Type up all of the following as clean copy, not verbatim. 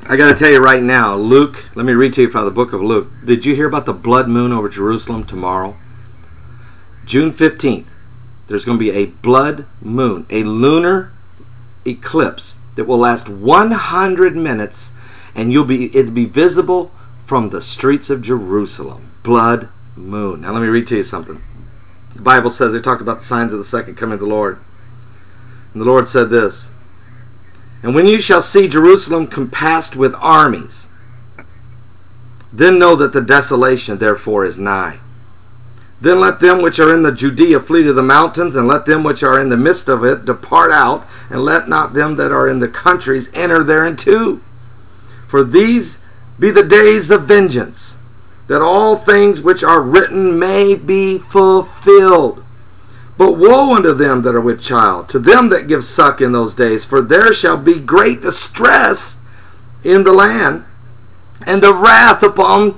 I got to tell you right now, Luke, let me read to you from the book of Luke. Did you hear about the blood moon over Jerusalem tomorrow? June 15th, there's going to be a blood moon, a lunar eclipse that will last 100 minutes, and it'll be visible from the streets of Jerusalem. Blood moon. Now let me read to you something. The Bible says, they talked about the signs of the second coming of the Lord. And the Lord said this, "And when you shall see Jerusalem compassed with armies, then know that the desolation therefore is nigh. Then let them which are in the Judea flee to the mountains, and let them which are in the midst of it depart out, and let not them that are in the countries enter thereinto. For these be the days of vengeance, that all things which are written may be fulfilled. But woe unto them that are with child, to them that give suck in those days, for there shall be great distress in the land, and the wrath upon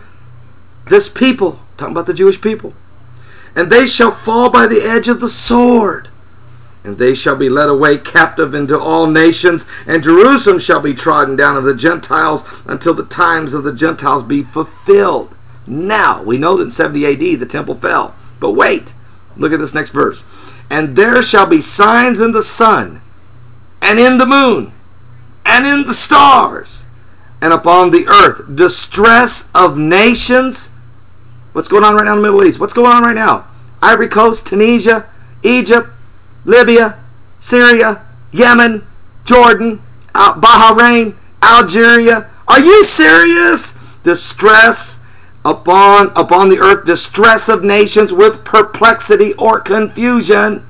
this people," talking about the Jewish people, "and they shall fall by the edge of the sword, and they shall be led away captive into all nations, and Jerusalem shall be trodden down of the Gentiles until the times of the Gentiles be fulfilled." Now, we know that in 70 AD the temple fell. But wait, look at this next verse. "And there shall be signs in the sun, and in the moon, and in the stars, and upon the earth distress of nations." What's going on right now in the Middle East? What's going on right now? Ivory Coast, Tunisia, Egypt, Libya, Syria, Yemen, Jordan, Bahrain, Algeria. Are you serious? Distress upon the earth, distress of nations with perplexity or confusion.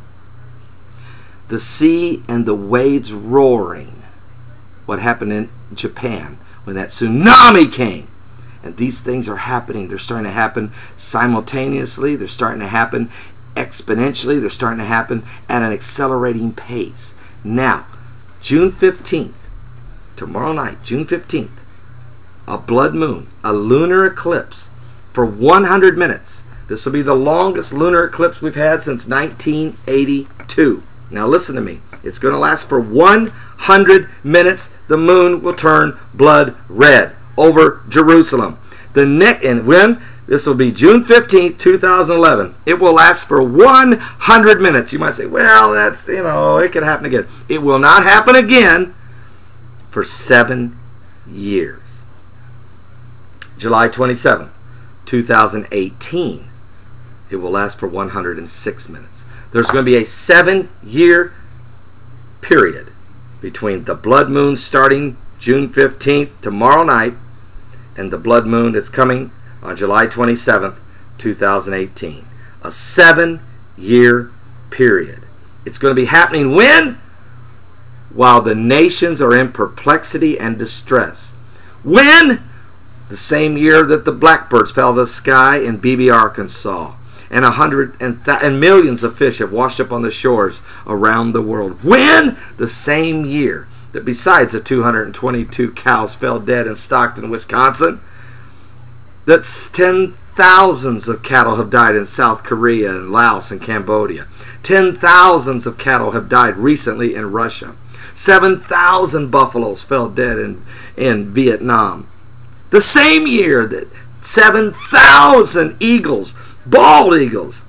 The sea and the waves roaring. What happened in Japan when that tsunami came? And these things are happening. They're starting to happen simultaneously. They're starting to happen exponentially. They're starting to happen at an accelerating pace. Now, June 15th, tomorrow night, June 15th, a blood moon, a lunar eclipse for 100 minutes. This will be the longest lunar eclipse we've had since 1982. Now listen to me. It's going to last for 100 minutes. The moon will turn blood red over Jerusalem. This will be June 15th, 2011. It will last for 100 minutes. You might say, well, that's, it could happen again. It will not happen again for 7 years. July 27th, 2018. It will last for 106 minutes. There's going to be a 7-year period between the blood moon starting June 15th, tomorrow night, and the blood moon that's coming on July 27th, 2018. A 7-year period. It's going to be happening when? While the nations are in perplexity and distress. When? The same year that the blackbirds fell to the sky in Beebe, Arkansas. And millions of fish have washed up on the shores around the world. When? The same year that besides the 222 cows fell dead in Stockton, Wisconsin, that 10,000s of cattle have died in South Korea and Laos and Cambodia. 10,000s of cattle have died recently in Russia. 7,000 buffaloes fell dead in Vietnam. The same year that 7,000 eagles, bald eagles,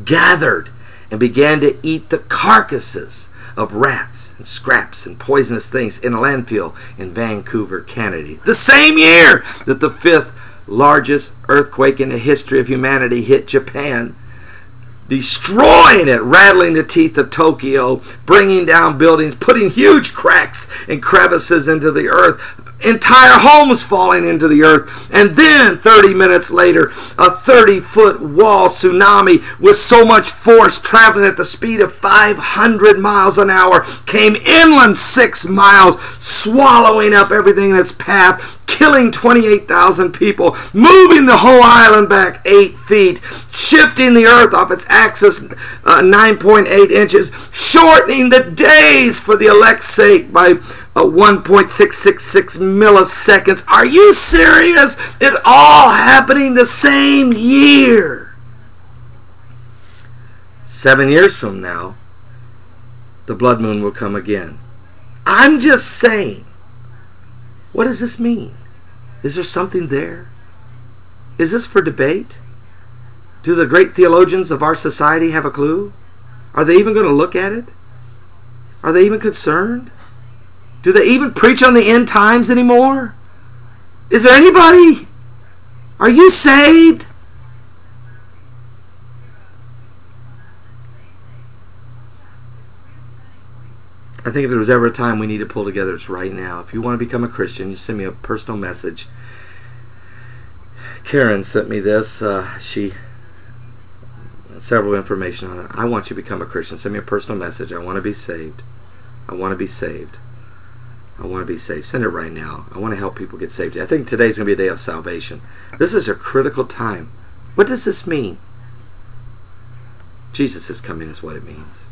gathered and began to eat the carcasses of rats and scraps and poisonous things in a landfill in Vancouver, Canada. The same year that the 5th largest earthquake in the history of humanity hit Japan, destroying it, rattling the teeth of Tokyo, bringing down buildings, putting huge cracks and crevices into the earth, entire homes falling into the earth. And then 30 minutes later, a 30-foot wall tsunami with so much force, traveling at the speed of 500 miles an hour, came inland 6 miles, swallowing up everything in its path, killing 28,000 people, moving the whole island back 8 feet, shifting the earth off its axis 9.8 inches, shortening the days for the elect's sake by 1.666 milliseconds. Are you serious? It's all happening the same year. 7 years from now, the blood moon will come again. I'm just saying, What does this mean? Is there something there? Is this for debate? Do the great theologians of our society have a clue? Are they even going to look at it? Are they even concerned? Do they even preach on the end times anymore? Is there anybody? Are you saved? I think if there was ever a time we need to pull together, it's right now. If you want to become a Christian, you send me a personal message. Karen sent me this. She several information on it. I want you to become a Christian. Send me a personal message. I want to be saved. I want to be saved. I want to be saved. Send it right now. I want to help people get saved. I think today's going to be a day of salvation. This is a critical time. What does this mean? Jesus is coming is what it means.